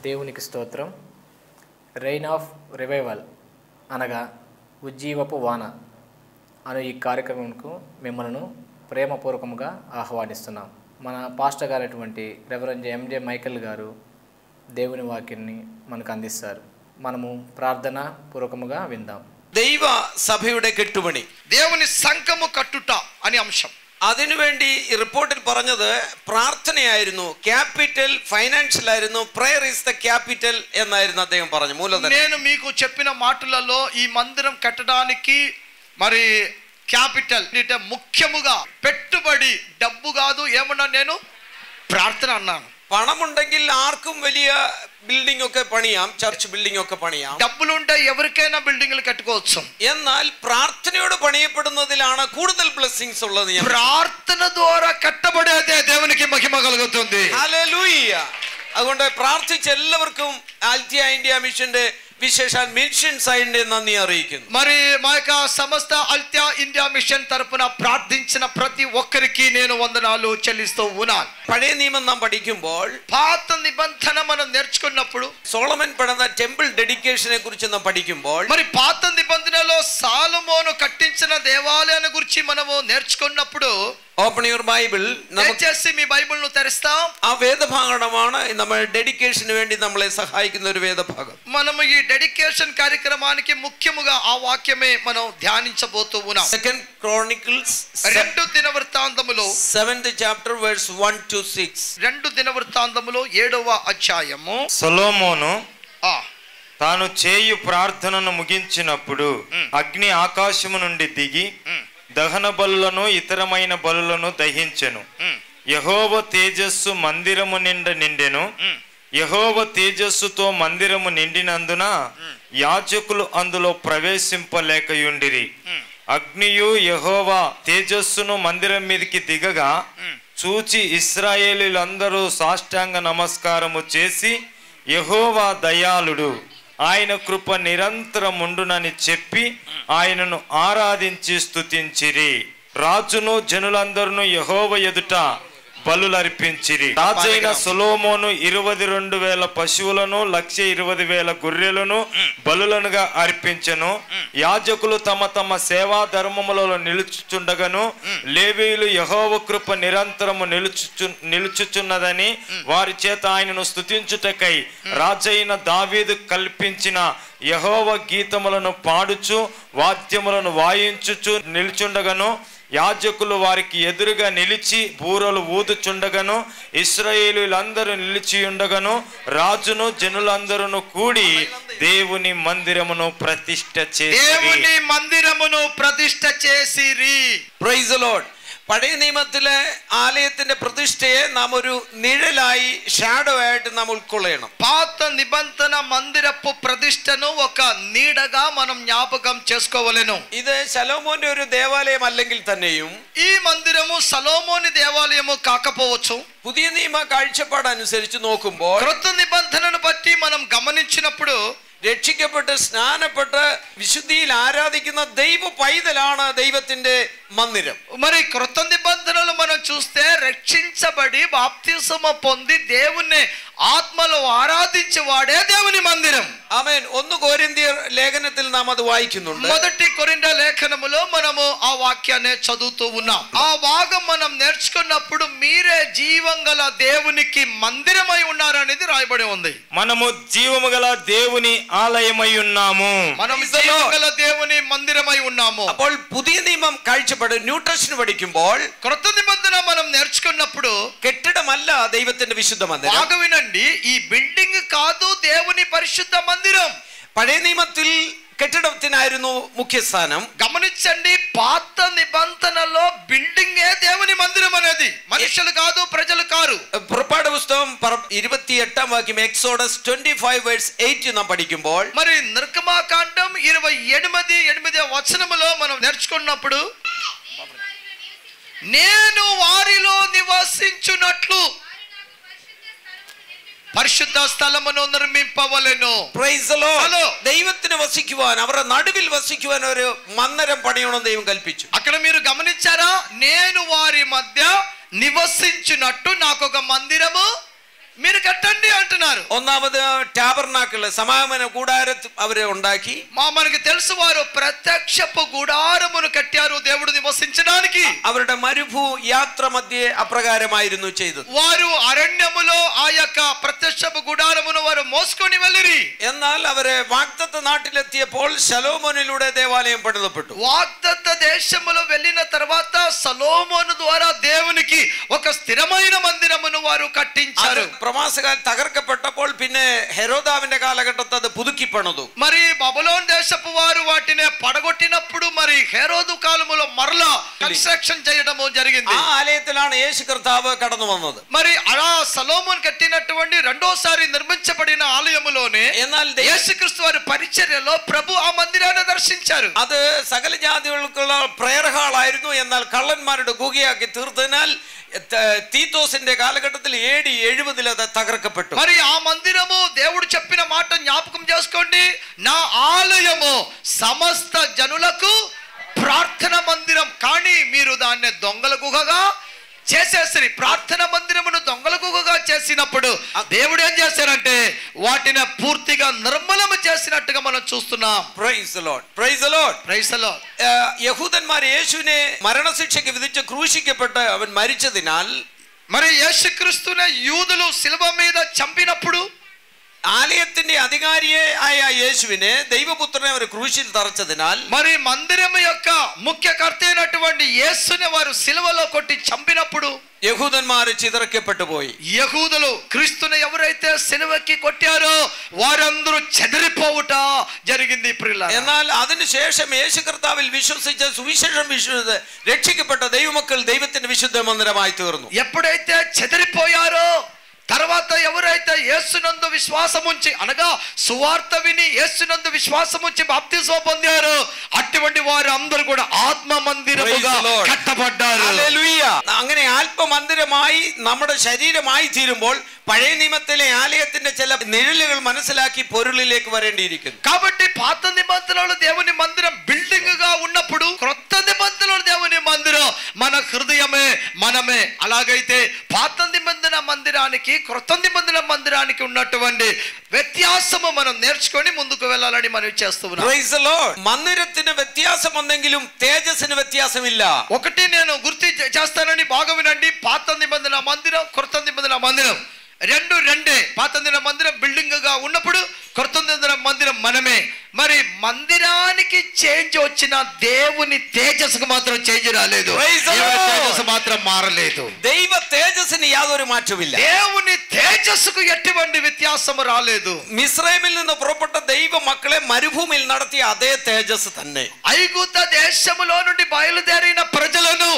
దేవునికి స్తోత్రం. Rain of revival అనగా ఉజ్జీవపు వాన అనే ఈ కార్యక్రమంకు మిమ్మల్ని ప్రేమపూర్వకంగా ఆహ్వానిస్తున్నాం. మన పాస్టర్ గారైనటువంటి రెవరెండ్ ఎంజే మైకేల్ గారు దేవుని వాక్యాన్ని మనకు అందిస్తారు. మనము ప్రార్థన పూర్వకముగా విందాం. ദൈവ സഭയുടെ കെട്ടുപണി, దేవుని సంఘము కట్టుట అని అంశం. അതിനുവേണ്ടി ഈ റിപ്പോർട്ടിൽ പറഞ്ഞത് പ്രാർത്ഥനയായിരുന്നു, ക്യാപിറ്റൽ ഫൈനാൻഷ്യൽ ആയിരുന്നു, പ്രയർ ഈസ് ദ ക്യാപിറ്റൽ എന്നായിരുന്നു അദ്ദേഹം പറഞ്ഞു. മൂലധനം. నేను మీకు చెప్పిన మాటలలో ఈ మందిరం కట్టడానికి మరి క్యాపిటల్ అంటే ముఖ్యముగా పెట్టుబడి డబ్బు కాదు, ఏమన్నా నేను ప్రార్థన అన్నాను. പണമുണ്ടെങ്കിൽ ആർക്കും വലിയ ബിൽഡിംഗ് ഒക്കെ പണിയാം, ചർച്ച് ബിൽഡിംഗ് ഒക്കെ പണിയാം. డబ్బులుంటే ఎవరికైనా బిల్డింగ్లు కట్టుకోవచ్చు. എന്നാൽ പ്രാർത്ഥനയോട് പണിയപ്പെടുന്നതിലാണ് കൂടുതൽ ബ്ലെസ്സിങ്സ് ഉള്ളത്. ప్రార్థన ద్వారా కట్టబడేదే దేవునికి మహిమ కలుగుతుంది. హల్లెలూయ. അതുകൊണ്ട് പ്രാർത്ഥിച്ച എല്ലാവർക്കും ആൽത്തിയ ഇന്ത്യ മിഷന്റെ విశేషాൽ మిషన్ సైడ్ నన్ను അറിയിക്കുന്നു. మరి మా యొక్క సమస్త అల్త్యా ఇండియా మిషన్ తరపున ప్రార్థించిన ప్రతి ఒక్కరికి నేను వందనాలు చెల్లిస్తూ ఉన్నాను. പഴയ നിയമം നാം പഠിക്കുമ്പോൾ, పాత నిబంధన మనం నేర్చుకున్నప్పుడు, സോളമൻ പണിത ടെമ്പിൾ డెడికేషനെ കുറിച്ച് നാം പഠിക്കുമ്പോൾ, మరి పాత నిబంధనలో సాలొమోను కట్టించిన దేవాలయాన్ని గురించి మనము నేర్చుకున్నప్పుడు, ഓപ്പൺ യുവർ ബൈബിൾ, దయచేసి మీ బైబిల్ ను తెరుస్తాం. ആ വേദഭാഗമാണ് നമ്മൾ ഡെഡിക്കേഷന് വേണ്ടി നമ്മളെ సహాയിക്കുന്ന ഒരു వేదభాగం. మనము ఈ డెడికేషన్ కార్యక్రమానికి ముఖ్యముగా ఆ వాక్యమే మనం ధ్యానించబోతూ ఉన్నాం. Second Chronicles 2 దినవృత్తాంతములో 7th chapter verse 1 to 6. 2 దినవృత్తాంతములో 7వ అధ్యాయము. సొలొమోను తాను చేయు ప్రార్థనను ముగించినప్పుడు అగ్ని ఆకాశము నుండి దిగి దహన బలులను ఇతరమైన బలులను దహించెను. యెహోవా తేజస్సు మందిరము నిండా నిండెను. యెహోవా తేజస్సుతో మందిరము నిండినందున యాజకులు అందులో ప్రవేశింపలేకయుండిరి. అగ్నియు యెహోవా తేజస్సును మందిరం మీదకి దిగగా చూచి ఇశ్రాయేలీలందరూ సాష్టాంగ నమస్కారము చేసి, యెహోవా దయాళుడు, ఆయన కృప నిరంతరముండునని చెప్పి ఆయనను ఆరాధించి స్తుతించిరి. రాజును జనులందరూ యెహోవా ఎదుట బలులర్పించిరి. రాజైన సొలొమోను 22,000 పశువులను 120,000 గొర్రెలను బలులనుగా అర్పించెను. యాజకులు తమ తమ సేవా ధర్మములలో నిలుచుచుండగను లేవీయులు యెహోవా కృప నిరంతరము నిలుచుచున్నదని వారి చేత ఆయనను స్తుతించుటకై రాజైన దావీదు కల్పించిన యెహోవా గీతములను పాడుచు వాద్యములను వాయించుచు నిలుచుండగను. యాజకులు వారికి ఎదురుగా నిలిచి బూరలు ఊదుచుండగను ఇశ్రాయేలీయులందరూ నిలిచియుండగను రాజును జనులందరూ కూడి దేవుని మందిరమును ప్రతిష్ఠ చేసిరి. Praise the Lord. പഴയ നിയമത്തിലെ ആലയത്തിന്റെ പ്രതിഷ്ഠയെ നാം ഒരു നിഴലായി, ഷാഡോ ആയിട്ട് നാം ഉൾക്കൊള്ളണം. పాత నిబంధన మందిరపు ప్రతిష్టను ఒక నీడగా మనం జ్ఞాపకం చేసుకోవలెను. ഇത് ശലോമോന്റെ ഒരു దేవాలయం അല്ലെങ്കിൽ തന്നെയും ఈ మందిరము సొలొమోని దేవాలయము కాకపోవచ్చు. പുതിയ നിയമ കാഴ്ചപ്പാട് അനുസരിച്ച് നോക്കുമ്പോൾ, క్రొత్త నిబంధనను బట్టి మనం గమనించినప్పుడు, രക്ഷിക്കപ്പെട്ട് സ്നാനപ്പെട്ട് വിശുദ്ധിയിൽ ആരാധിക്കുന്ന ദൈവ പൈതലാണ് ദൈവത്തിന്റെ మందిరం. మరి క్రొత్త నిబంధనలు మనం చూస్తే రక్షించబడి బాప్తిస్మము పొంది దేవుణ్ణి ఆత్మలో ఆరాధించేవాడే దేవుని మందిరం. ఆమేన్. 1 కొరింథీయర్ లేఖనത്തിൽ നാം അത് వాయిക്കുന്നുണ്ട്. మొదటి కొరింథీ లేఖనములో మనము ఆ వాక్యాన్ని చదువుతూ ఉన్నాం. ఆ భాగం మనం నేర్చుకున్నప్పుడు మీరే జీవం గల దేవునికి మందిరమై ఉన్నారనేది రాయబడి ఉంది. మనము జీవము గల దేవుని ఆలయమై ఉన్నాము. మనం జీవం గల దేవుని మందిరమై ఉన్నాము. അപ്പോൾ പുതിയ നിയമം കാഴ്ചപ്പാട് ന്യൂ ടെസ്റ്റ്മെന്റ് പഠിക്കുമ്പോൾ, క్రొత్త నిబంధన మనం నేర్చుకున్నప్పుడు കെട്ടിടമല്ല ദൈവത്തിന്റെ വിശുദ്ധ మందిరం. బాగా వినండి, ఈ బిల్డింగ్ కాదు దేవుని పరిశుద్ధ మందిరం. പഴയ നിയമത്തിൽ കെട്ടിടത്തിനായിരുന്നു മുഖ്യസ്ഥാനം. గమనించండి, పాత నిబంధనలో బిల్డింగే దేవుని మందిరం అనేది, మనుషులు కాదు, ప్రజలు కారు. പുറപ്പാട് പുസ്തകം 28ാം വാക്യം എക്സോഡസ് 25:8 നാം പഠിക്കുമ്പോൾ, మరి నిర్గమాకాండం 28:8 వచనములో మనం నేర్చుకున్నప్పుడు, నేను వారిలో నివసించున్నట్లు పరిశుద్ధ స్థలమును నిర్మింపవలెను. Praise the Lord. దైవത്തിന് వസിക്കുവാൻ, അവരുടെ നടുവിൽ വസിക്കുവാൻ ഒരു మందిరం పడియണം దైవం కల్పించు. అక్కడ మీరు గమనించారా, నేను వారి మధ్య నివసించున్నట్టు నాకు ఒక మందిరము మీరు కట్టండి అంటున్నారు. ഒന്നാമത് ടാബർനാക്കിൾ സമാഗമന കൂടാരം അവരെ ഉണ്ടാക്കി. మనకి తెలుసు వారు ప్రత్యక్షపు గుడారమును కట్టారు దేవుడు నివసించడానికి. അവരുടെ മരുഭൂ യാത്ര മധ്യേ അപ്രകാരമായിരുന്നു ചെയ്തത്. వారు అరణ్యములో ఆ యొక్క ప్రత్యక్షపు గుడారమును వారు మోసుకొని వెళ్ళిరి. എന്നാൽ അവരെ വാഗ്ദത്ത നാട്ടിലെത്തിയപ്പോൾ ശലോമോനിലൂടെ ദേവാലയം പണിതപ്പെട്ടു. వాగ్దత్త దేశములో వెళ్ళిన తర్వాత సొలొమోను ద్వారా దేవునికి ఒక స్థిరమైన మందిరమును వారు కట్టించారు. പ്രവാസകാലം തകർക്കപ്പെട്ടപ്പോൾ പിന്നെ ഹെരോദാവിന്റെ കാലഘട്ടത്തിൽ അത് പുതുക്കി പണിതു. మరి బబులోన్ దేశపు వారు వాటిని పడగొట్టినప్పుడు మరి హెరోదు కాలములో మరలా కన్స్ట్రక్షన్ చేయడము జరిగింది. ఆ ఆలయത്തിലാണ് యేసు కర్తాവ് కടന്നു വന്നത്. మరి అలా సొలొమోను కట్టినటువంటి రెండోసారి నిర్మించబడిన ఆలయములోనే యేసుక్రీస్తు వారి పరిచర్యలో ప్రభు ఆ మందిరాన్ని దర్శించారు. അത് സകല ജാതികൾക്കുള്ള പ്രയർ ഹാൾ ആയിരുന്നു. എന്നാൽ കള്ളന്മാരുടെ ഗുഹയാക്കി തീർത്തതിനാൽ തീത്തോസിന്റെ കാലഘട്ടത്തിൽ AD 70 അത് തകർക്കപ്പെട്ടു. మరి ఆ మందిరము దేవుడు చెప్పిన మాట జ్ఞాపకం చేసుకోండి, నా ఆలయము సమస్త జనులకు ప్రార్థన మందిరం, కానీ మీరు దాన్ని దొంగల గుహగా చేసేసరి. ప్రార్థన మందిరమును దొంగల గుహగా చేసినప్పుడు దేవుడు ఏం చేశారంటే వాటిని పూర్తిగా నిర్మలము చేసినట్టుగా మనం చూస్తున్నాం. Praise the Lord, praise the Lord, praise the Lord. യഹൂദന്മാർ യേശുവിനെ മരണശിക്ഷയ്ക്ക് വിധിച്ച് ക്രൂശിക്കപ്പെട്ട് അവൻ മരിച്ചതിനാൽ మరి యేసుక్రీస్తునే యూదులు శిలువ మీద చంపినప్పుడు ആലയത്തിന്റെ അധികാരിയായ യേശുവിനെ ദൈവപുത്രനെ അവർ ക്രൂശിൽ തറച്ചതിനാൽ మరి మందిరం యొక్క ముఖ్య కర్త అయినటువంటి యేసుని వారు శిలువలో కొట్టి చంపినప్పుడు യഹൂദന്മാർ ചിതറിക്കപ്പെട്ടു പോയി. యహూదులు క్రీస్తుని ఎవరైతే శిలువకి కొట్టారో వారందరూ చెదిరిపోవుట జరిగింది ప్రియులారా. എന്നാൽ അതിനുശേഷം യേശു കർത്താവിൽ വിശ്വസിച്ച സുവിശേഷം രക്ഷിക്കപ്പെട്ട ദൈവമക്കൾ ദൈവത്തിന്റെ വിശുദ്ധ മന്ദിരമായി തീർന്നു. ఎప్పుడైతే చెదిరిపోయారో తర్వాత ఎవరైతే యేసునందు విశ్వాసం ఉంచి అనగా సువార్త విని యేసునందు విశ్వాసం ఉంచి బాప్తిస్మం పొందారో అటువంటి వారు అందరూ కూడా ఆత్మ మందిరముగా కట్టబడ్డారు. హల్లెలూయా. അങ്ങനെ ആത്മമന്ദിരമായി നമ്മുടെ ശരീരമായി തീരുമ്പോൾ പഴയ നിയമത്തിലെ ആലയത്തിന്റെ ചില നിഴലുകൾ മനസ്സിലാക്കി പൊരുളിലേക്ക് വരേണ്ടിയിരിക്കുന്നു. కాబట్టి పాత నిబంధనలో దేవుని మందిరం బిల్డింగ్ గా ఉన్నప్పుడు క్రొత్త నిబంధనలో దేవుని మందిరం మన హృదయమే మనమే. అలాగైతే పాత నిబంధన మందిరానికి క్రొత్త నిబంధన మందిరానికి ఉన్నటువంటి వ్యత్యాసము మనం నేర్చుకొని ముందుకు వెళ్ళాలని మనం చేస్తున్నాం. Praise the lord. మందిరത്തിന് വ്യത്യാസം ഉണ്ടെങ്കിലും తేజస్సుന് వ్యత్యాసമില്ല. ఒకటి నేను గుర్తు చేస్తానని బాగా వినండి, పాత నిబంధన మందిరం క్రొత్త నిబంధన మందిరం రెండు రెండే. పాత నిబంధన మందిరం బిల్డింగ్ గా ఉన్నప్పుడు క్రొత్త నిబంధన మందిరం మనమే. మరి మందిరానికి చేంజ్ వచ్చిన దేవుని తేజస్సుకు మాత్రం చేంజ్ రాలేదు, తేజస్సు మాత్రం మారలేదు. దైవ తేజస్సుని യാതൊരു മാറ്റവുമില്ല. దేవుని తేజస్సుకు ఎటువంటి వ్యత్యాసము రాలేదు. മിസ്രൈമിൽ നിന്ന് പുറപ്പെട്ട ദൈവ മക്കളെ മരുഭൂമിയിൽ നടത്തിയ അതേ തേജസ് തന്നെ. ఐగుప్త దేశములో నుండి బయలుదేరిన ప్రజలను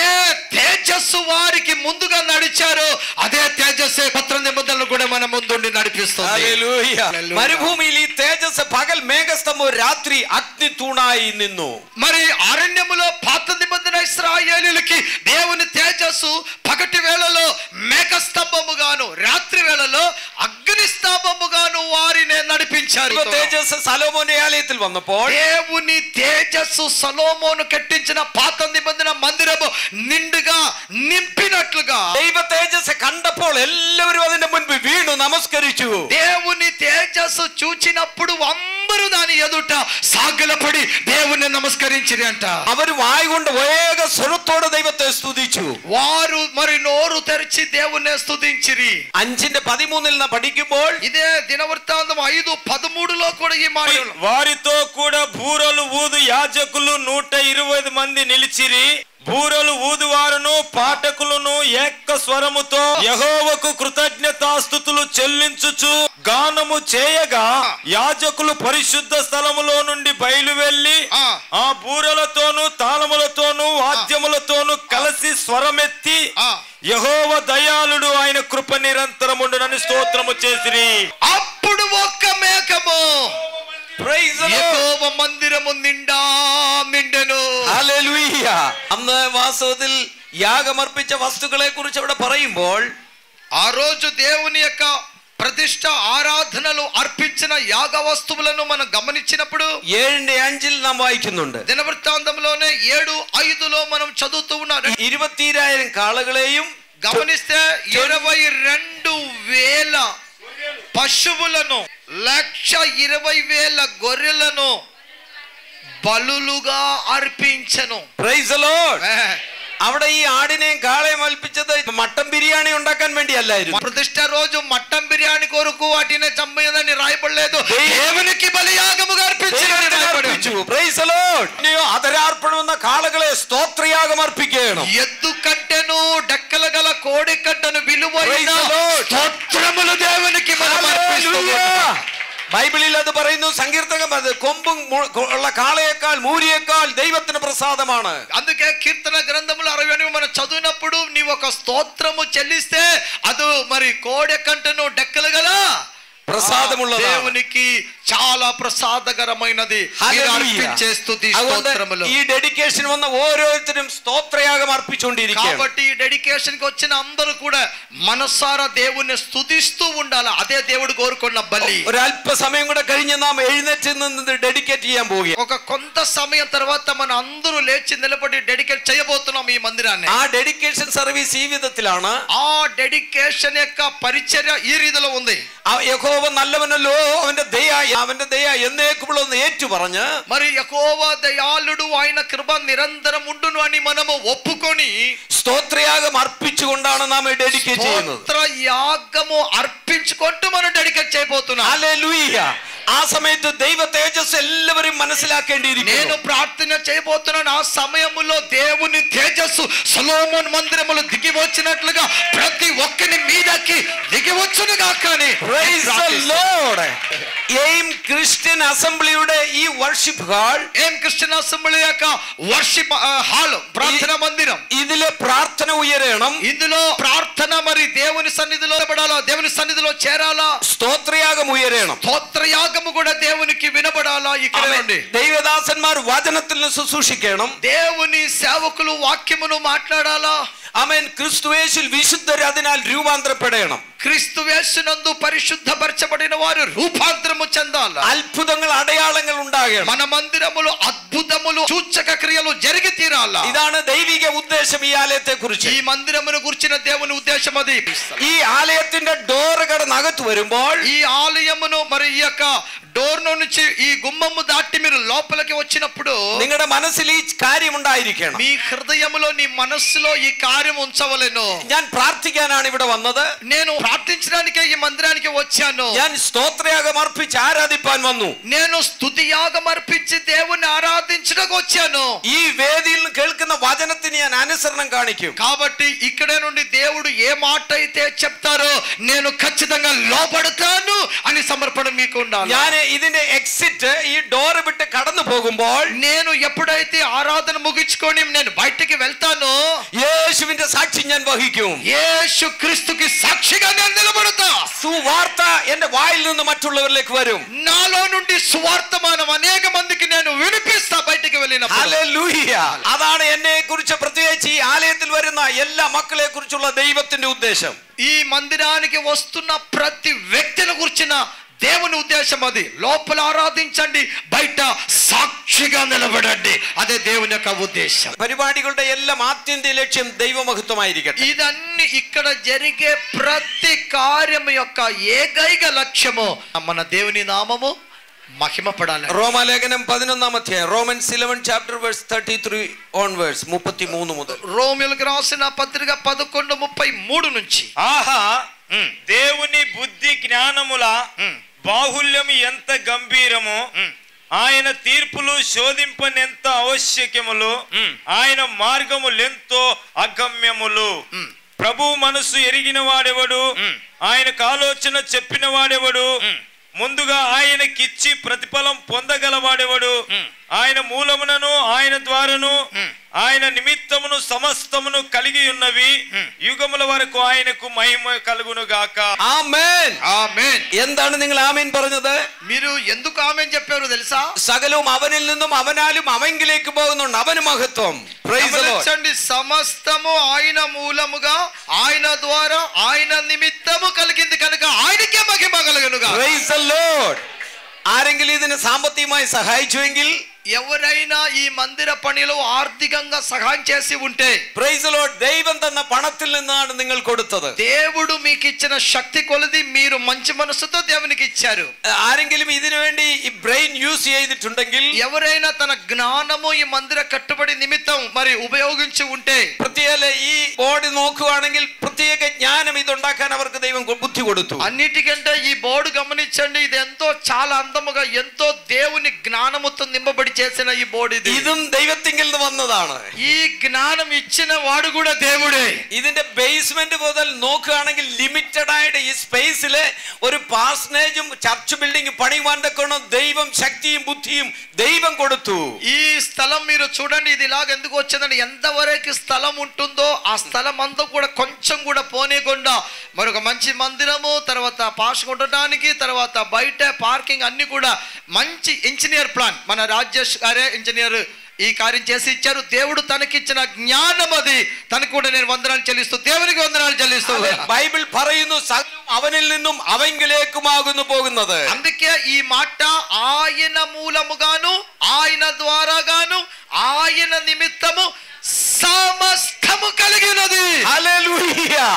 ఏ తేజస్సు వారికి ముందుగా నడిచారో అదే తేజస్సే కొత్త నిబంధనలు కూడా మన ముందుండి నడిపిస్తుంది. హల్లెలూయా. మరుభూమిയിൽ ఈ తేజస్సు పగల్ మేఘస్తంభం రాత్రి అగ్ని తూణాయి నిన్ను. మరి అరణ్యములో పాత నిబంధన ఇశ్రాయేలీయులకి దేవుని తేజస్సు పగటి వేళలో మేఘస్తంభముగాను రాత్రి వేళలో అగ్ని స్తంభముగాను వారిని నడిపించారు. తేజస్సు సొలొమోను ఆలయത്തിൽ വന്നപ്പോൾ దేవుని తేజస్సు సొలొమోను కట్టించిన పాత నిబంధన మందిరము నిండుగా నింపినట్లుగా దైవ తేజస్సు కണ്ടപ്പോൾ എല്ലാവരും അതിന്റെ മുൻപിൽ വീണു നമസ്കരിച്ചു. దేవుని తేజస్సు చూచినప్పుడు అందరూ దాని ఎదుట సాగిలపడి దేవుని నమస్కరించిరి అంట. അവർ വായ് കൊണ്ട് വേഗ സ്വരത്തോടെ ദൈവത്തെ സ്തുതിച്ചു. వారు మరి నోరు తెరిచి దేవుని స్తుతించిరి. 5:13 പഠിക്കുമ്പോൾ ఇదే దినవృత్తాంతం 5:13లో కూడా ఈ మాట, వారితో కూడా బూరలు ఊదు యాజకులు 120 మంది నిలిచిరి. బూరలు ఊదువారును పాఠకులను ఏక స్వరముతో యెహోవాకు కృతజ్ఞతాస్తుతులు చెల్లించుచు గానము చేయగా యాజకులు పరిశుద్ధ స్థలములో నుండి బయలు వెళ్లి ఆ బూరలతోను తాళములతోను వాద్యములతోను కలిసి స్వరమెత్తి యెహోవా దయాళుడు, ఆయన కృప నిరంతరముండునని స్తోత్రము చేసిరి. అప్పుడు ఒక్క మేఘము యెహోవా మందిరము నిండా నిండెను. ഹല്ലേലൂയ. അന്ന് വാസ്തവത്തിൽ യാഗമർപ്പിച്ച വസ്തുക്കളെ കുറിച്ച് അവിടെ പറയുമ്പോൾ ఆ రోజు దేవుని యొక్క ప్రతిష్ట ఆరాధనలు అర్పించిన యాగ వస్తువులను మనం గమనించినప్పుడు 7:5 നാം വായിക്കുന്നുണ്ട്. దినవృత్తాంతంలోనే 7:5లో మనం చదువుతూ ఉన్నాం. 20,000 കാളകളെയും గమనిస్తే 22,000 పశువులను 1,20,000 గొర్రెలను బలులుగా అర్పించను. Praise the Lord. അവിടെ ഈ ആടിനെയും കാളയും അൽപ്പിച്ചത് മട്ടൻ ബിരിയാണി ഉണ്ടാക്കാൻ വേണ്ടിയല്ലായിരുന്നു. ప్రతిష్ఠ రోజు మటన్ బిర్యానీ కొరకు వాటిని చంపేదని రాయబడలేదు, దేవునికి బలియాగముగా అర్పించాలని రాయబడింది. Praise the Lord. ఆదరార్పణ ఉన్న కాళകളെ స్తోత్రయాగం అర్పించണം. ఎద్దు కంటెను డెక్కల గల కోడి కంటెను విలువైన స్తోత్రములు దేవునికి మనం అర్పిస్తున్నాం. ബൈബിളിൽ അത് പറയുന്നു, സങ്കീർത്തനം അത് കൊമ്പും ഉള്ള കാളയേക്കാൾ മൂരിയേക്കാൾ ദൈവത്തിന് പ്രസാദമാണ്. అందుకే కీర్తన గ్రంథములు 68 మనం చదివినప్పుడు నీవు ఒక స్తోత్రము చెల్లిస్తే అది మరి కోడి కంటెను డెక్కలు గల ప్రసాదముള്ളതാണ്. దేవునికి చాలా ప్రసాదకరమైనది అర్పించే స్తుతి స్తోత్రములు. ఈ డెడికేషన్ వల్ల ఓరోരുത്തരും స్తోత్రయాగం అర్పించుకొండిരിക്കുകയാണ്. కాబట్టి ఈ డెడికేషన్ కి వచ్చిన అందరూ కూడా మనసారా దేవుని స్తుతిస్తూ ఉండాలి. అదే దేవుడు కోరుకున్న బలి. ഒരു അല്പ സമയം കൂടെ കഴിഞ്ഞ് നാം എഴുന്നേറ്റ് നിന്ന് ഡെഡിക്കേറ്റ് ചെയ്യാൻ പോവുകയാണ്. ఒక కొంత సమయం తర్వాత మన అందరూ లేచి నిలబడి డెడికేట్ చేయబోతున్నాం ఈ మందిరాన్ని. ఆ డెడికేషన్ సర్వీస్ ఈ విధത്തിലാണ്. ఆ డెడికేషన్ యొక్క పరిచర్య ఈ రీతిలో ఉంది. യഹോവ നല്ലവനല്ലോ, അവന്റെ ദയ എന്നേക്കുമുള്ളതെന്ന് ഏറ്റു പറഞ്ഞ് మరి యెహోవా దయాళుడు, ఆయన కృప నిరంతరం ఉండును అని మనము ఒప్పుకొని സ്തോത്രയാഗം അർപ്പിച്ചുകൊണ്ടാണ് നാം ഡെഡിക്കേറ്റ് ചെയ്യുന്നത്. స్తోత్రయాగము అర్పించుకుంటూ మనం డెడికేట్ చేయబోతున్నాం. హల్లెలూయ. ఆ సమയത്ത് దైవ తేజస్సు എല്ലാവരും മനസ്സിലാക്കേണ്ടിയിരിക്കുന്നു. నేను ప్రార్థన చేయబోతున్నాను, ఆ సమయములో దేవుని తేజస్సు సొలొమోన్ మందిరములో దిగి వచ్చినట్లుగా ప్రతి ఒక్కరి మీదకి దిగి వచ్చును గాక అని. Praise the Lord. Aim Christian అసెంబ్లీയുടെ ఈ worship hall, Aim Christian assembly యొక్క వర్షిప్ హాల్, ప్రార్థన మందిరం. ഇതിലെ പ്രാർത്ഥന ഉയരണം. ఇందులో ప్రార్థన మరి దేవుని సన్నిధిలో పడాలా, దేవుని సన్నిధిలో చేరాలా. സ്തോത്രയാഗം ഉയരണം. స్తోత్రయాగము కూడా దేవునికి వినబడాలా. ఇక్కడ నుండి ദൈവദാസന്മാർ വചനത്തിൽ ശുശ്രൂഷിക്കണം. దేవుని సేవకులు వాక్యమును మాట్లాడాలా. ആമേൻ. ക്രിസ്തുയേശുവിൽ വിശുദ്ധർ അതിനാൽ രൂപാന്തരപ്പെടണം. క్రీస్తుయేసునందు పరిశుద్ధపరచబడిన వారు రూపాంతరము చెందాలి. అద్భుతങ്ങൾ అടയാളങ്ങൾ ഉണ്ടാകണം. మన మందిరములో అద్భుతములు సూచక క్రియలు జరిగి తీరాలి. ఇదాണ് దైవిക ఉద్దేశం ఈ ఆలయത്തെ കുറിച്ച്. ఈ మందిరమును గురించిన దేవుని ఉద్దేశం అది. ఈ ఆలయത്തിന്റെ డోర్ కడనగతు വരുമ്പോൾ, ఈ ఆలయమును మరి ఈ యొక్క డోర్ నుంచి ఈ గుమ్మము దాటి మీరు లోపలికి వచ్చినప్పుడు നിങ്ങളുടെ മനസ്സിൽ ഈ കാര്യം ഉണ്ടായിരിക്കണം. మీ హృదయములో నీ మనస్సులో ఈ కార్యం ఉంచవలెను. ഞാൻ പ്രാർത്ഥിക്കാനാണ് ഇവിടെ വന്നത്. నేను ప్రార్థించడానికే ఈ మందిరానికి వచ్చాను. ഞാൻ സ്തോത്രയാഗം അർപ്പിച്ച് ആരാധിപ്പാൻ വന്നു. నేను స్తుతియాగం అర్పించి దేవుని ఆరాధించడానికి వచ్చాను. ഈ വേദിയിൽ കേൾക്കുന്ന വചനത്തിന് ഞാൻ അനുസരണം കാണിക്കും. కాబట్టి ఇక్కడ నుండి దేవుడు ఏ మాట అయితే చెప్తారో నేను ఖచ్చితంగా లోబడతాను అని సమర్పణ మీకు ఉండాలి. ഞാൻ ഇതിന്റെ ఎగ్జిట్ ఈ డోర్ విട്ട് కടന്നു പോകുമ്പോൾ, నేను ఎప్పుడైతే ఆరాధన ముగించుకొని నేను బయటికి వెళ్తానో యేసుവിന്റെ సాక్షి ഞാൻ വഹിക്കും. యేసు క్రీస్తుకి సాక్షిగా నేను నిలబడతా. സുവാർത്ത എന്റെ വായിൽ നിന്ന് മറ്റുള്ളവരിലേക്ക് വരും. నాలో నుండి సువార్తమానం అనేక మందికి నేను వినిపిస్తా బయటికి వెళ్ళినప్పుడు. ഹല്ലേലൂയ. അതാണ് എന്നെ കുറിച്ച് പ്രത്യേകിച്ച് ഈ ആലയത്തിൽ വരുന്ന എല്ലാ മക്കളെ കുറിച്ചുള്ള ദൈവത്തിന്റെ ഉദ്ദേശം. ఈ మందిరానికి వస్తున్న ప్రతి వ్యక్తిని గురించిన దేవుని ఉద్దేశం అది. లోపల ఆరాధించండి, బయట సాక్షిగా నిలబడండి. అదే దేవుని యొక్క ఉద్దేశం. പരിപാടികളുടെ എല്ലാം ആത്യന്തിക ലക്ഷ്യം ദൈവമഹത്വമായിരിക്കട്ടെ. ఇదన్నీ ఇక్కడ జరిగే ప్రతి కార్యం యొక్క ఏకైక లక్ష్యము మన దేవుని నామము మహిమపడాలి. റോമാലേഖനം 11-ാം അധ്യായം, റോമൻസ് 11 chapter verse 33 onwards, 33 മുതൽ. రోమియోలకు రాసిన పత్రిక 11:33 నుంచి. ఆహా, దేవుని బుద్ధి జ్ఞానముల బాహుల్యం ఎంత గంభీరము, ఆయన తీర్పులు శోధింపనెంత ఆవశ్యకములు, ఆయన మార్గములెంతో అగమ్యములు. ప్రభు మనసు ఎరిగిన వాడెవడు, ఆయనకు ఆలోచన చెప్పిన వాడెవడు, ముందుగా ఆయనకిచ్చి ప్రతిఫలం పొందగలవాడెవడు, ఆయన మూలమునను ఆయన ద్వారాను ఆయన నిమిత్తమును సమస్తమును కలిగి ఉన్నవి, యుగముల వరకు ఆయనకు మహిమ కలుగును గాక. ആമേൻ. ఆమేన్. എന്താണ് നിങ്ങൾ ആമേൻ പറഞ്ഞത്? మీరు ఎందుకు ఆమేన్ చెప్పారు తెలుసా? സകലവും അവനിൽ നിന്നും അവനാലും അവങ്കിലേക്ക് പോകുന്നുണ്ട്. അവന് മഹത്വം. Praise the Lord. సమస్తము ఆయన మూలముగా ఆయన ద్వారా ఆయన నిమిత్తము కలిగింది కనుక ఆయనకే మహిమ కలుగునుగా. Praise the Lord. ആരെങ്കിലും ഇതിനെ സാമ്പത്തികമായി സഹായിച്ചുവെങ്കിൽ ఎవరైనా ఈ మందిర పనిలో ఆర్థికంగా సహాయం చేసి ఉంటే, പ്രൈസ് ദി ലോർഡ്, ദൈവം തന്ന പണത്തിൽ നിന്നാണ് നിങ്ങൾ കൊടുത്തത്. దేవుడు మీకు ఇచ్చిన శక్తి కొలది మీరు మంచి మనసుతో దేవునికి ఇచ్చారు. ആരെങ്കിലും ഇതിനു വേണ്ടി ഈ ബ്രെയിൻ യൂസ് ചെയ്തിട്ടുണ്ടെങ്കിൽ, ఎవరైనా తన జ్ఞానము ఈ మందిర కట్టుబడి నిమిత్తం మరి ఉపయోగించి ఉంటే, പ്രത്യേക ഈ ബോർഡ് നോക്കുകയാണെങ്കിൽ പ്രത്യേക ജ്ഞാനം ഇതുണ്ടാക്കാൻ അവർക്ക് ദൈവം ബുദ്ധി കൊടുത്തു. అన్నిటికంటే ఈ బోర్డు గమనించండి, ఇది ఎంతో చాలా అందముగా ఎంతో దేవుని జ్ఞానముతో నింపబడి చేసిన ఈ బోర్డు. ഇതും ദൈവത്തിങ്കിൽ നിന്ന് വന്നതാണ്. ఈ జ్ఞానం ఇచ్చిన వాడు కూడా దేవుడే. ഇതിന്റെ ബേസ്മെന്റ് മുതൽ നോക്കുകയാണെങ്കിൽ ലിമിറ്റഡ് ആയിട്ട് ഈ സ്പേസില് ഒരു പാർസനേജും ചർച്ച് ബിൽഡിംഗ് പണിയുവാൻ തക്കോണം ദൈവം ശക്തിയും ബുദ്ധിയും ദൈవం കൊടുത്തു. ఈ స్థలం మీరు చూడండి, ఇది ఇలాగ ఎందుకు వచ్చిందండి, ఎంతవరకు స్థలం ఉంటుందో ఆ స్థలం అంతా కూడా కొంచెం కూడా పోనీయకుండా మరొక మంచి మందిరము, తర్వాత పాస్ కొట్టడానికి, తర్వాత బయట పార్కింగ్ అన్ని కూడా మంచి ఇంజనీర్ ప్లాన్, మన రాజేష్ గారే ఇంజనీర్ ఈ కార్యం చేసి ఇచ్చారు. దేవుడు తనకిచ్చిన జ్ఞానం అది, తనకు కూడా నేను వందనాలు చెల్లిస్తూ దేవునికి వందనాలు చెల్లిస్తూ. బైబిల్ പറയുന്നു സകലം അവനിൽ നിന്നും അവങ്കിലേക്കുമാകുന്നു പോകുന്നത്. అందుకే ఈ మాట ఆయన మూలముగాను ఆయన ద్వారాగాను ఆయన నిమిత్తము సమస్తము కలిగినది. హల్లెలూయా.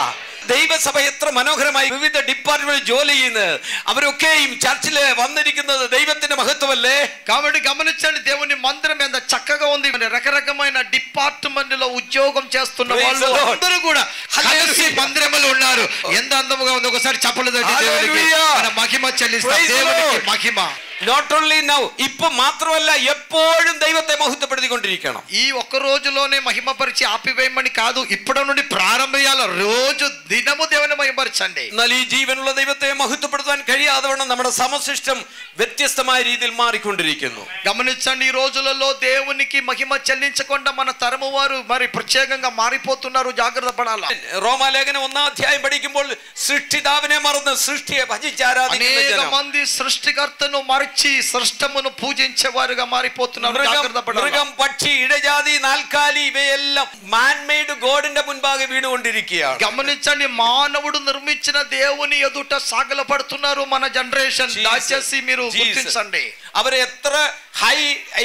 ദൈവസഭ എത്ര മനോഹരമായി വിവിധ ഡിപ്പാർട്ട്മെന്റ് ജോലി ചെയ്യുന്നത്, അവരൊക്കെയും ചർച്ചില് വന്നിരിക്കുന്നത് ദൈവത്തിന്റെ മഹത്വമല്ലേ. కాబట్టి గమనించండి, దేవుని మందిరం ఎంత చక్కగా ఉంది. రకరకమైన డిపార్ట్మెంట్ లో ఉద్యోగం చేస్తున్న వాళ్ళు అందరూ కూడా కలిసి మందిరంలో ఉన్నారు. ఎంత అందముగా ఉంది. ఒకసారి చప్పట్లు తట్టి దేవునికి మన మహిమ చెల్లిస్తాం. దేవునికి మహిమ. Not only now, ఇప్పు మాత్రమല്ല ఎప్పుడూ దైవത്തെ మహత్వపడుతుకొండిరిക്കണം. ఈ ఒక్క రోజులోనే మహిమపరిచి ఆపివేయమని కాదు, ఇప్పటి నుండి ప్రారంభయాల రోజు దినము దేవుని మహిమపరచండి. എന്നാൽ ഈ ജീവനുള്ള ദൈവത്തെ മഹത്വപ്പെടുത്താൻ കഴിയാതവണ്ണം നമ്മുടെ സമസിസ്റ്റം വ്യത്യസ്തമായ രീതിയിൽ മാറിക്കൊണ്ടിരിക്കുന്നു. గమనించండి, ఈ రోజులలో దేవునికి మహిమ చెల్లించకుండా మన తరము వారు మరి ప్రత్యేకంగా మారిపోతున్నారు. జాగ్రత్త పడాలా. റോമാലേഖനം 1-ാം അധ്യായം പഠിക്കുമ്പോൾ സൃഷ്ടിതാവിനെ മറന്ന് സൃഷ്ടിയെ ഭജിച്ച് ആരാധിക്കുന്ന అనేక ജനം, మంది సృష్టికర్తను మరచి సృష్టమును పూజించేవారుగా మారిపోతున్నారు. జాగ్రత్త పడాలా. മൃഗം, പക്ഷി, ഇഴജാതി, നാൽക്കാലി ഇവയെല്ലാം മാൻമെയ്ഡ് ഗോഡിന്റെ മുൻപാകെ വീണുകൊണ്ടിരിക്കുകയാണ്. గమనించండి, మానవుడు నిర్మించిన దేవుని ఎదుట సాగలపడుతున్నారు మన జనరేషన్. దయచేసి మీరు గుర్తించండి. അവരെ എത്ര ഹൈ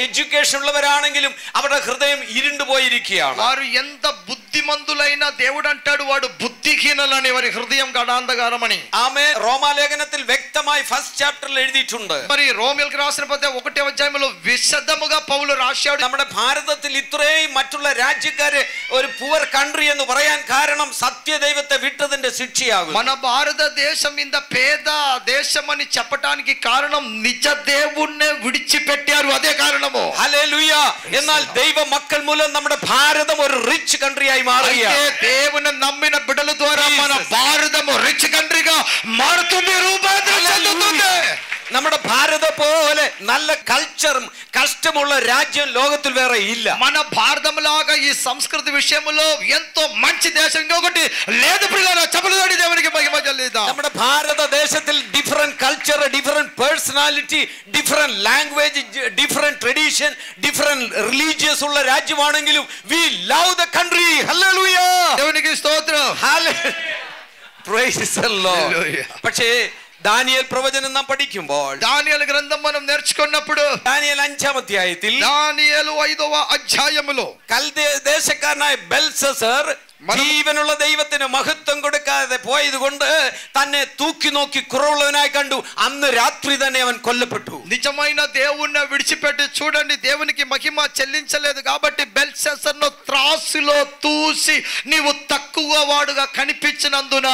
എഡ്യൂക്കേഷൻ ഉള്ളവരാണെങ്കിലും അവരുടെ ഹൃദയം ഇരുണ്ടു പോയിരിക്കുകയാണ്. వారు ఎంత బుద్ధిమంతులైనా దేవుడు అంటాడు వాడు బుద్ధిహీనులని, వారి హృదయం గడాంధకారమని. ആമേ. റോമാലേഖനത്തിൽ വ്യക്തമായി ഫസ്റ്റ് ചാപ്റ്ററിൽ എഴുതിയിട്ടുണ്ട്. మరి రోమియోలకు రాసిన పత్రిక 1వ అధ్యాయంలో విశదముగా పౌలు రాశాడు. നമ്മുടെ ഭാരതത്തിൽ ഇത്രയും മറ്റുള്ള രാജ്യക്കാരെ ഒരു പുവർ കൺട്രി എന്ന് പറയാൻ കാരണം സത്യദൈവത്തെ വിട്ടതിന്റെ ശിക്ഷയാകും. మన భారతదేశం ఇంత పేద దేశం అని చెప్పడానికి కారణం నిజ దేవుణ్ణే విడిచిపెట్టారు. అదే కారణము. హల్లెలూయా. എന്നാൽ ദൈവ മക്കൾ മൂലം നമ്മുടെ ഭാരതം ഒരു റിച്ച് കൺട്രിയായി മാറുകയാണ്. దేవుని నమ్మిన బిడ్డల ద్వారా మన భారతం రిచ్ కంట్రీగా మారుతుంది, రూపాంతరం చెందుతుంది. നമ്മുടെ ഭാരതം പോലെ നല്ല കൾച്ചറും കഷ്ടമുള്ള രാജ്യം ലോകത്തിൽ വേറെ ഇല്ല. మన భారతం లాగా ఈ సంస్కృతి విషయంలో ఎంతో మంచి దేశం ఇంకొకటి లేదు. పిల్లలు చప్పట్లు దేవునికి మహిమ చెల్లిద్దాం. നമ്മുടെ ഭാരതദേശത്തിൽ different culture, different personality, different language, different tradition, different religious ഉള്ള രാജ്യമാണെങ്കിലും we love the country. Hallelujah. దేవునికి స్తోత్రం. Praise the Lord. പക്ഷേ ദാനിയേൽ പ്രവചനം നാം പഠിക്കുമ്പോൾ, దానియేలు గ్రంథం మనం నేర్చుకున్నప్పుడు ദാനിയേൽ 5-ാം അധ്യായത്തിൽ దానియేలు 5వ అధ్యాయములో കൽദേ ദേശക്കാരനായ ബെൽസസർ ജീവനുള്ള ദൈവത്തിന് മഹത്വം കൊടുക്കാതെ പോയത് കൊണ്ട് തന്നെ തൂക്കി നോക്കി കുറവുള്ളവനായി കണ്ടു. അന്ന് രാത്രി തന്നെ അവൻ കൊല്ലപ്പെട്ടു. నిజమైన దేవుణ్ణి విడిచిపెట్టి చూడండి, దేవునికి మహిమ చెల్లించలేదు కాబట్టి బెల్షస్సర్ను త్రాసులో తూసి నీవు తక్కువ వాడుగా కనిపించినందున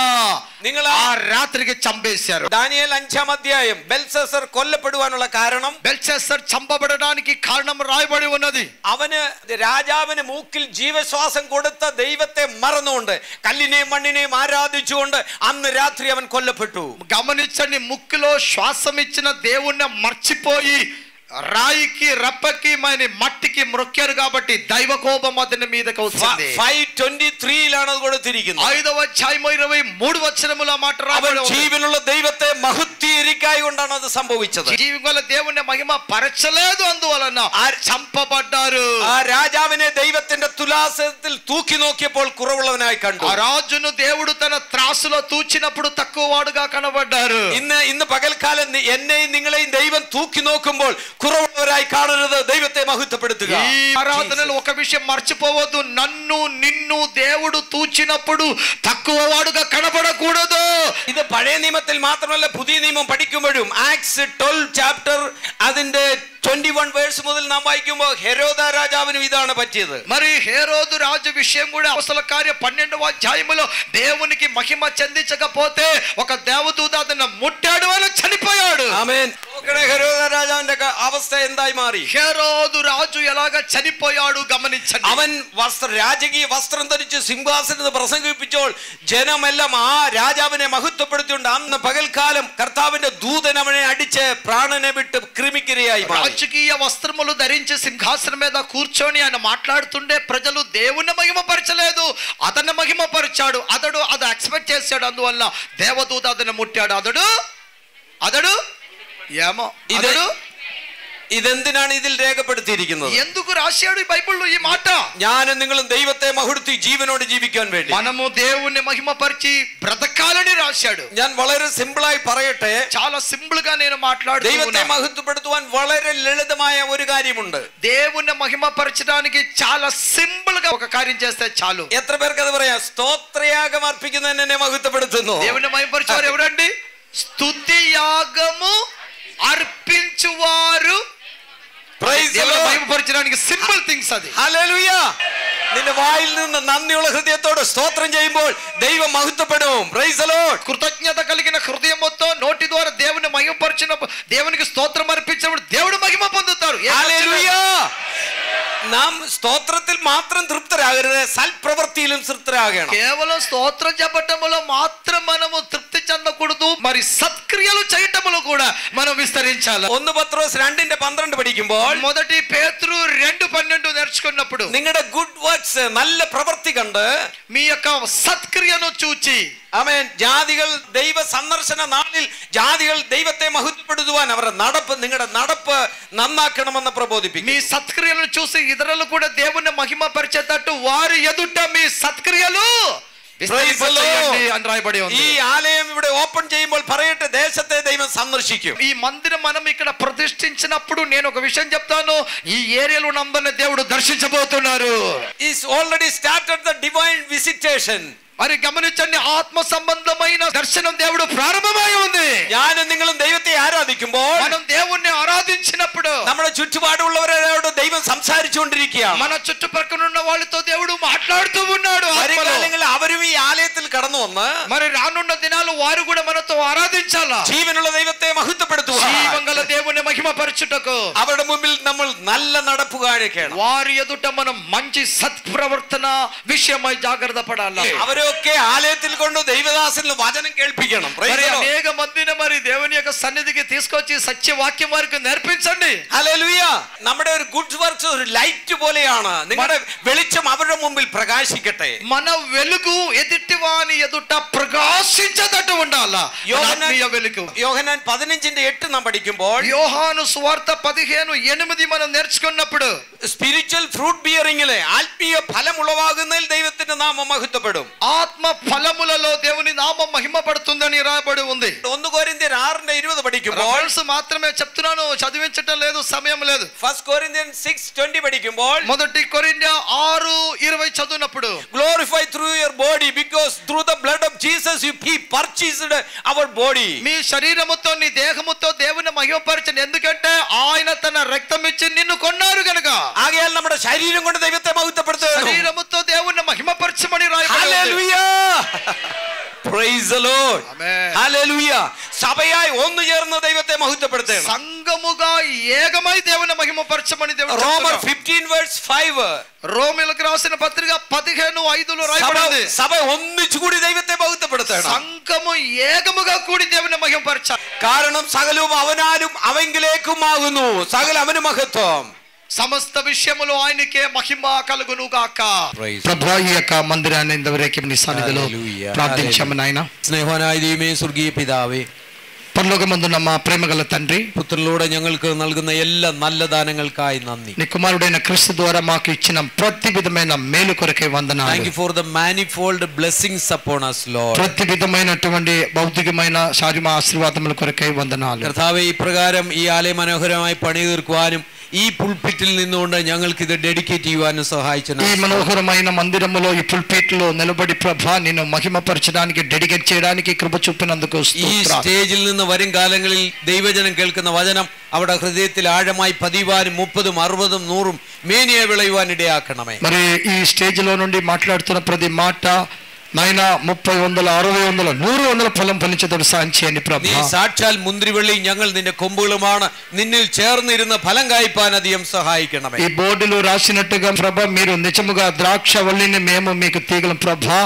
നിങ്ങൾ ఆ రాత్రికి చంపేశారు. ദാനിയേൽ 5-ാം അധ്യായം ബെൽസസർ കൊല്ലപ്പെടുവാനുള്ള കാരണം, బెల్షస్సర్ చంపబడడానికి కారణం రాయబడి ఉన్నది. അവന് രാജാവിന് മൂക്കിൽ ജീവശ്വാസം കൊടുത്ത ദൈവത്തെ മറന്നുകൊണ്ട് കല്ലിനെയും മണ്ണിനെയും ആരാധിച്ചുകൊണ്ട് അന്ന് രാത്രി അവൻ കൊല്ലപ്പെട്ടു. గమనించండి, ముక్కులో శ్వాసం ఇచ్చిన దేవుణ్ణి మర్చిపోయి రాయికి రప్పకి మట్టికి మొక్కారు కాబట్టి దైవ కోపం అతని మీదకి వచ్చింది. 5:23 അത് കൊടുത്തിരിക്കുന്നത്. 5వ అధ్యాయం 23 వచనముల మాట రాయబడి ఉంది. ജീവനുള്ള ദൈവത്തെ മഹത്വീകരിക്കായി കൊണ്ടാണ് അത് സംഭവിച്ചത്. జీవగల దేవుని మహిమ పరచలేదు, అందువలన చంపబడ్డారు. ആ രാജാവിനെ ദൈവത്തിന്റെ തുലാസത്തിൽ തൂക്കി നോക്കിയപ്പോൾ കുറവുള്ളവനായി കണ്ടു. ఆ రాజును దేవుడు తన త్రాసులో తూచినప్పుడు తక్కువ వాడుగా కనబడ్డారు. ഇന്ന് പകൽക്കാലം എന്നെയും നിങ്ങളെയും ദൈവം തൂക്കി നോക്കുമ്പോൾ കുറവുള്ളവരായി കാണരുത്. ദൈവത്തെ മഹത്വപ്പെടുത്തുക. ఈ ఆరాధనలో ఒక విషయం మర్చిపోవద్దు. నన్ను నిన్ను దేవుడు తూచినప్పుడు తక్కువ వాడుగా కనబడకూడదు. ഇത് പഴയ നിയമത്തിൽ മാത്രമല്ല, പുതിയ നിയമം പഠിക്കുമ്പോഴും ആക്ട്സ് 12 ചാപ്റ്റർ അതിന്റെ 21 വേഴ്സ് മുതൽ നാം വായിക്കുമ്പോൾ ഹെരോദ രാജാവിനും ഇതാണ് പറ്റിയത്. మరి హేరోదు రాజు విషయం కూడా అపోస్తల కార్య 12వ అధ్యాయములో దేవునికి మహిమ చెందించకపోతే ఒక దేవదూత అతన్ని ముట్టాడు, అని చనిపోయాడు. ఆమేన్. హెరోద రాజావిന്റെ അവസ്ഥ എന്തായി മാറി? హేరోదు రాజు ఎలాగ చనిపోయాడు గమనించండి. അവൻ രാജകീയ വസ്ത്രം ധരിച്ച് സിംഹാസനത്തിൽ പ്രസംഗിപ്പിച്ചപ്പോൾ ജനമെല്ലാം ആ രാജാവിനെ മഹത്വപ്പെടുത്തിക്കൊണ്ട് അന്ന് പകൽക്കാലം കർത്താവിന്റെ ദൂതൻ അവനെ അടിച്ച് പ്രാണനെ വിട്ട് ക്രിമിക്കിരയായി മാറി. రాజకీయ వస్త్రములు ధరించి సింహాసనం మీద కూర్చొని ఆయన మాట్లాడుతుండే ప్రజలు దేవుని మహిమపరచలేదు, అతన్ని మహిమపరిచాడు. అతడు అది ఎక్స్పెక్ట్ చేశాడు. అందువల్ల దేవదూత అతన్ని ముట్టాడు. అతడు ఏమో అతడు ഇതെന്തിനാണ് ഇതിൽ രേഖപ്പെടുത്തിയിരിക്കുന്നത്? ఎందుకు రాశాడు ఈ బైబిల్లో ఈ మాట? ഞാനും നിങ്ങളും ദൈവത്തെ മഹത്വത്തി ജീവനോട് ജീവിക്കാൻ വേണ്ടി మనము దేవుణ్ణి మహిమపరిచి బ్రతకాలని రాశాడు. ഞാൻ വളരെ സിമ്പിളായി പറയട്ടെ, చాలా సింపుల్ గా నేను మాట్లాడుతూ ദൈവത്തെ ఉన్నా. മഹത്വപ്പെടുത്തുവാൻ വളരെ ലളിതമായ ഒരു കാര്യമുണ്ട്. దేవుణ్ణి మహిమపరచడానికి చాలా సింపుల్ గా ఒక కార్యం చేస్తే చాలు. എത്ര പേർക്ക് അത് പറയാം? സ്തോത്രയാഗം അർപ്പിക്കുന്നതിന് എന്നെ മഹത്വപ്പെടുത്തുന്നു. దేవుణ్ణి మహిమపరిచేవారు ఎవరండి? స్తుతి యాగము అర్పించువారు. దేవుని మహిమపరచడానికి సింపుల్ థింగ్స్ అది. ഹല്ലേലൂയ. നിന്റെ വായിൽ നിന്ന് നന്ദിയുള്ള ഹൃദയത്തോടെ സ്തോത്രം ചെയ്യുമ്പോൾ ദൈവം മഹത്വപ്പെടും. Price the Lord. కృతజ్ఞత కలిగిన హృదయంతో నోటి ద్వారా దేవుని మహిమపరచినప్పుడు, దేవునికి స్తోత్రం అర్పించినప్పుడు దేవుడు మహిమ పొందుతారు. ഹല്ലേലൂയ. നാം സ്തോത്രത്തിൽ മാത്രം തൃപ്തരാകരുത്, സൽപ്രവൃത്തിയിലും തൃപ്തരാകണം. కేవలం స్తోత్రం చెప్పటములో మాత్రం మనము తృప్తి చెందకూడదు, మరి సత్క్రియలు చేయటములో కూడా మనం విస్తరించాలి. 1 പത്രോസ് 2:12 പഠിക്കുമ്പോൾ, మొదటి పేతురు 2:12 నేర్చుకున్నప్పుడు നിങ്ങളുടെ ഗുഡ് വർക്ക്സ്, നല്ല പ്രവൃത്തി കണ്ട് మీ యొక్క సత్క్రియను చూచి, ആമേൻ, ജാതികൾ ദൈവ സന്ദർശന നാളിൽ ജാതികൾ ദൈവത്തെ മഹത്വപ്പെടുത്തുവാൻ അവരുടെ നടപ്പ്, നിങ്ങളുടെ നടപ്പ് നന്നാക്കണമെന്ന് പ്രബോധിപ്പിക്കും. మీ సత్క్రియలను చూసి ఇతరులు కూడా దేవుని మహిమపరిచేటట్టు వారి ఎదుట మీ సత్క్రియలు విస్తరింపచేయండి అని రాయబడి ఉంది. ഈ ആലയം ഇവിടെ ഓപ്പൺ ചെയ്യുമ്പോൾ പറയട്ടെ, ദേശത്തെ ദൈവം സന്ദർശിക്കും. ఈ మందిరం మనం ఇక్కడ ప్రతిష్ఠించినప్పుడు నేను ఒక విషయం చెప్తాను, ఈ ఏరియాలో నందరిని దేవుడు దర్శించబోతున్నారు. Is already started the divine visitation. మరి గమనించండి, ఆత్మ సంబంధమైన దర్శనం దేవుడు ప్రారంభమై ఉంది. ഞാനും നിങ്ങളും ദൈവത്തെ ആരാധിക്കുമ്പോൾ, మనం దేవుణ్ణి ఆరాధించినప్పుడు നമ്മുടെ ചുറ്റുപാടുള്ളവരോട് ദൈവം സംസാരിച്ചുകൊണ്ടിരിക്കുകയാണ്. మన చుట్టుపక్కల ఉన్న వాళ్ళతో దేవుడు మాట్లాడుతూ ఉన్నాడు. അല്ലെങ്കിൽ അവരും ഈ ആലയത്തിൽ കടന്നു വന്ന്, మరి రానున్న దినాలు వారు కూడా మనతో ఆరాధించాలా. ജീവനുള്ള ദൈവത്തെ മഹത്വപ്പെടുത്തുക, జీవంగల దేవుని మహిమపరచుటకు അവരുടെ മുമ്പിൽ നമ്മൾ നല്ല നടപ്പ് കാണിക്കണം. వారి ఎదుట మనం మంచి సత్ప్రవర్తన విషయమై జాగ్రత్త పడాలి. അവരൊക്കെ ആലയത്തിൽ കൊണ്ട് ദൈവദാസന് വചനം കേൾപ്പിക്കണം. మరి అనేక మందిని మరి దేవుని యొక్క సన్నిధికి తీసుకొచ్చి సత్యవాక్యం వారికి నేర్పించండి. ഹല്ലേലൂയ. നമ്മുടെ ഒരു ഗുഡ് വർക്ക്സ് ഒരു ലൈറ്റ് പോലെയാണ്. നിങ്ങളുടെ വെളിച്ചം അവരുടെ മുമ്പിൽ പ്രകാശിക്കട്ടെ. మన వెలుగు ఎదుటివాని ఎదుట ప్రకాశించేటట్టు ఉండాలా. ఆత్మీయ వెలుగు. യോഹന്നാൻ 15:8 നാം പഠിക്കുമ്പോൾ, యోహాను సువార్త 15:8 మనం నేర్చుకున్నప్పుడు, സ്പിരിച്വൽ ഫ്രൂട്ട് ബിയറിംഗിലെ ആത്മീയ ഫലം ഉളവാകുന്നതിൽ ദൈവത്തിന്റെ നാമം മഹത്വപ്പെടും. ఆత్మ ఫలములలో దేవుని నామం మహిమపడుతుందని రాయబడి ఉంది. 1 കൊരിന്ത്യർ 6:20 പഠിക്കുമ്പോൾ, వర్స్ మాత్రమే చెప్తున్నాను, చదివించటం లేదు, సమయం లేదు. 1 കൊരിന്ത്യൻ 6:20 പഠിക്കുമ്പോൾ, మొదటి కొరింథీ 6:20 చదువునప్పుడు, glorify through your body because through the blood of Jesus he purchased our body. మీ శరీరముతో నీ దేహముతో దేవుని మహిమపరచండి, ఎందుకంటే ఆయన తన రక్తం ఇచ్చి నిన్ను కొన్నారు గనుక. ആകയാൽ നമ്മുടെ ശരീരം കൊണ്ട് ദൈവത്തെ മഹത്വപ്പെടുത്തുക. శరీరముతో దేవుని మహిమపరచమని రాయబడి ఉంది. Hallelujah. Praise the Lord. Amen. Hallelujah. സഭയായി ഒന്നു ചേർന്ന് ദൈവത്തെ മഹത്വപ്പെടുത്തണം. సంఘముగా ఏకమై దేవుని మహిమపరచమని దేవుడు റോമർ చెప్తున్నాడు. 15:5. రోమీయులకు రాసిన పత్రిక 15:5 రాయబడింది. സഭ ഒന്നിച്ചുകൂടി ദൈവത്തെ മഹത്വപ്പെടുത്തണം. సంఘము ఏకముగా కూడి దేవుని మహిమపరచాలి. കാരണം സകലവും അവനാലും അവങ്കിലേക്കും ആകുന്നു. സകല അവന് മഹത്വം. సమస్త విషయములో ఆయనకే మహిమ కలుగును గాక. ప్రభు ఈ యొక్క మందిరాన్ని ఇంతవరకు నీ సన్నిధిలో ప్రార్థించాము నాయన. സ്നേഹവാനായ ദൈവമേ, സ്വർഗീയ പിതാവേ, పరలోకమందున్న మా ప్రేమగల తండ్రి, പുത്രനിലൂടെ ഞങ്ങൾക്ക് നൽകുന്ന എല്ലാ നല്ല ദാനങ്ങൾക്കായി നന്ദി. నీ కుమారుడైన క్రీస్తు ద్వారా మాకు ఇచ్చిన ప్రతి విధమైన మేలు కొరకే వందనాలు. Thank you for the manifold blessings upon us, Lord. ప్రతి విధమైనటువంటి భౌతికమైన శారీరక ఆశీర్వాదముల కొరకే వందనాలు. കർത്താവേ, ഇപ്രകാരം ഈ ആലയം മനോഹരമായി പണി തീർക്കുവാനും ഈ പുൾപിറ്റിൽ നിന്നുകൊണ്ട് ഞങ്ങൾക്ക് ഇത് ഡെഡിക്കേറ്റ് ചെയ്യുവാനും സഹായിച്ചു. ఈ మనోహరమైన మందిరములో ఈ పుల్పిట్ లో నిలబడి ప్రభా నిన్ను మహిమపరచడానికి డెడికేట్ చేయడానికి కృప చూపినందుకు ഈ സ്റ്റേജിൽ നിന്ന് വരും കാലങ്ങളിൽ ദൈവജനം കേൾക്കുന്ന വചനം അവിടെ ഹൃദയത്തിൽ ആഴമായി പതിവാനും 30, 60, 100 മേനിയെ വിളയുവാൻ ഇടയാക്കണമേ. మరి ఈ స్టేజ్ లో నుండి మాట్లాడుతున్న ప్రతి మాట నాయన 30, 100, 60, 100 ఫలం ఫలించదడు సాయం చేయండి ప్రభా. നീ സാക്ഷാൽ മുന്തിരിവള്ളി, ഞങ്ങൾ നിന്റെ കൊമ്പുകളുമാണ്, നിന്നിൽ ചേർന്നിരുന്ന ഫലം കായ്പാൻ അധികം സഹായിക്കണമേ. ఈ బోర్డులో రాసినట్టుగా ప్రభా మీరు నిజముగా ద్రాక్ష వల్లిని మేము మీకు తీగలం ప్రభా,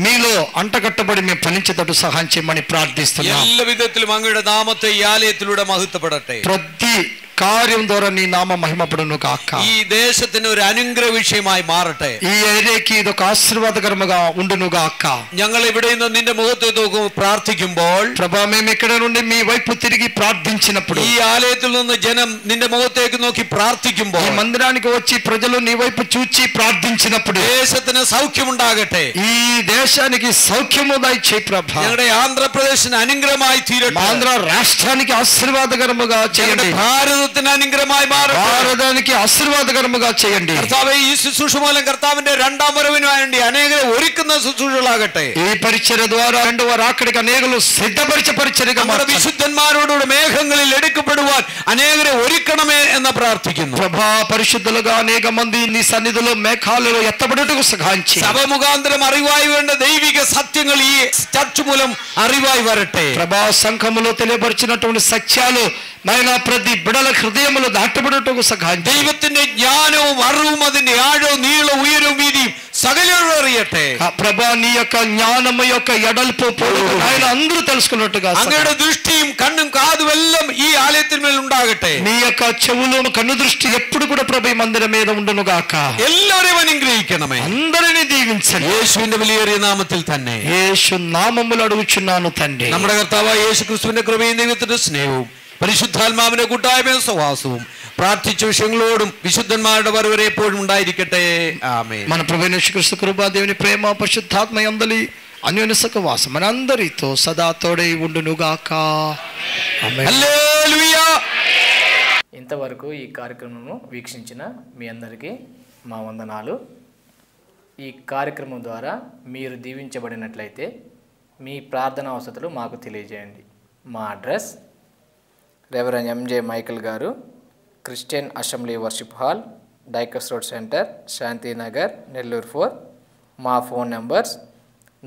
మీలో అంటకట్టబడి మేము ఫలించదడు సహాయం చేయమని ప్రార్థిస్తున్నాం. എല്ലാ വിധത്തിലും അങ്ങയുടെ നാമത്തെ ഈ ആലയത്തിലൂടെ മഹത്വപ്പെടട്ടെ. ప్రతి కార్యం ద్వారా నీ నామ మహిమపడును గాక. ഈ ദേശത്തിന് ഒരു അനുഗ്രഹ വിഷയമായി മാറട്ടെ. ఈ ఏరియాకి ఇదొక ఆశీర్వాదకరముగా ఉండును గాక. ഞങ്ങൾ ഇവിടെ നിന്ന് നിന്റെ മുഖത്തെ നോക്കി പ്രാർത്ഥിക്കുമ്പോൾ ప్రభా మేము ఇక్కడ నుండి మీ వైపు తిరిగి ప్రార్థించినప్పుడు, ഈ ആലയത്തിൽ നിന്ന് ജനം നിന്റെ മുഖത്തേക്ക് നോക്കി പ്രാർത്ഥിക്കുമ്പോൾ, ఈ మందిరానికి వచ్చి ప్రజలు నీ వైపు చూచి ప్రార్థించినప్పుడు ദേശത്തിന് സൗഖ്യമുണ്ടാകട്ടെ. ఈ దేశానికి సౌఖ్యము దయచేయి ప్రభా. ഞങ്ങളുടെ ആന്ധ്രാപ്രദേശിന് അനുഗ്രഹമായി തീരട്ടെ. ఆంధ్ర రాష్ట్రానికి ఆశీర్వాదకరముగా చేయండి. ഭാരതത്തിന് അനുഗ്രഹമായി മാറട്ടെ. భారతానికి ఆశీర్వాదకరముగా చేయండి. കർത്താവേ, ഈ ശുശ്രൂഷ മൂലം കർത്താവിന്റെ രണ്ടാം വരവിന് വേണ്ടി അനേകരെ ഒരുക്കുന്ന ശുശ്രൂഷകളാകട്ടെ. ఈ పరిచర్య ద్వారా రెండవ రాకడికి అనేకులు సిద్ధపరిచే పరిచర్యగా നമ്മുടെ വിശുദ്ധന്മാരോടുകൂടെ മേഘങ്ങളിൽ എടുക്കപ്പെടുവാൻ അനേകരെ ഒരുക്കണമേ എന്ന് പ്രാർത്ഥിക്കുന്നു. ప్రభా పరిశుద్ధులుగా అనేక మంది నీ సన్నిధిలో మేఘాలలో ఎత్తబడుటకు సహాయం చేయి. സഭ മുഖാന്തരം അറിവായി വേണ്ട ദൈവിക സത്യങ്ങൾ ഈ ചർച്ച മൂലം അറിവായി വരട്ടെ. ప్రభా సంఘములో తెలియపరిచినటువంటి సత్యాలు నాయన ప్రతి బిడల హృదయములో దాటబడుటకు సహాయం చేయి. ദൈവത്തിന്റെ ജ്ഞാനവും അറിവും അതിന്റെ ആഴവും നീളവും ഉയരവും വീതിയും സകലരും അറിയട്ടെ. ప్రభా నీ యొక్క జ్ఞానము యొక్క ఎడల్పు పొడవు ఆయన అందరూ తెలుసుకున్నట్టుగా അങ്ങയുടെ దృഷ്టిയും കണ്ണും കാതും എല്ലാം ഈ ആലയത്തിന്മേൽ ഉണ്ടാകട്ടെ. నీ యొక్క చెవులు కన్ను దృష్టి ఎప్పుడు కూడా ప్రభు ఈ మందిరం మీద ఉండును గాక. എല്ലാവരെയും അനുഗ്രഹിക്കണമേ. అందరినీ దీవించండి. യേശുവിന്റെ വിലയേറിയ നാമത്തിൽ തന്നെ యేసు నామములో అడుగుచున్నాను తండ్రి. നമ്മുടെ കർത്താവായ യേശു ക്രിസ്തുവിന്റെ കൃപയും ദൈവത്തിന്റെ സ്നേഹവും പരിശുദ്ധാത്മാവിന്റെ കൂട്ടായ്മയും സഹവാസവും പ്രാർത്ഥിച്ച വിഷയങ്ങളോടും വിശുദ്ധന്മാരുടെ വരവരെ എപ്പോഴും ഉണ്ടായിരിക്കട്ടെ. ആമേൻ. మన ప్రభువైన యేసుక్రీస్తు కృప, దేవుని ప్రేమ, పరిశుద్ధాత్మ యందలి అన్యోన్య సహవాసం మనందరితో సదా తోడై ఉండును గాక. ఆమేన్. హల్లెలూయా. ఇంతవరకు ఈ కార్యక్రమము వీక్షించిన మీ అందరికీ మా వందనాలు. ఈ కార్యక్రమం ద్వారా మీరు దీవించబడినట్లయితే మీ ప్రార్థన అవసరాలు మాకు తెలియజేయండి. మా అడ్రస్ రెవరెండ్ ఎంజే మైకల్ గారు, Christian assembly worship hall, Dykes road centre, Shantinagar, Nellore 4. మా ఫోన్ నెంబర్స్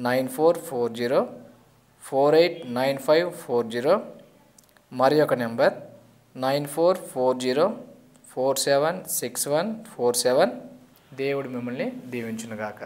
9440489540, మరి ఒక నెంబర్ 9440476147. దేవుడు మిమ్మల్ని దీవించునుగాక.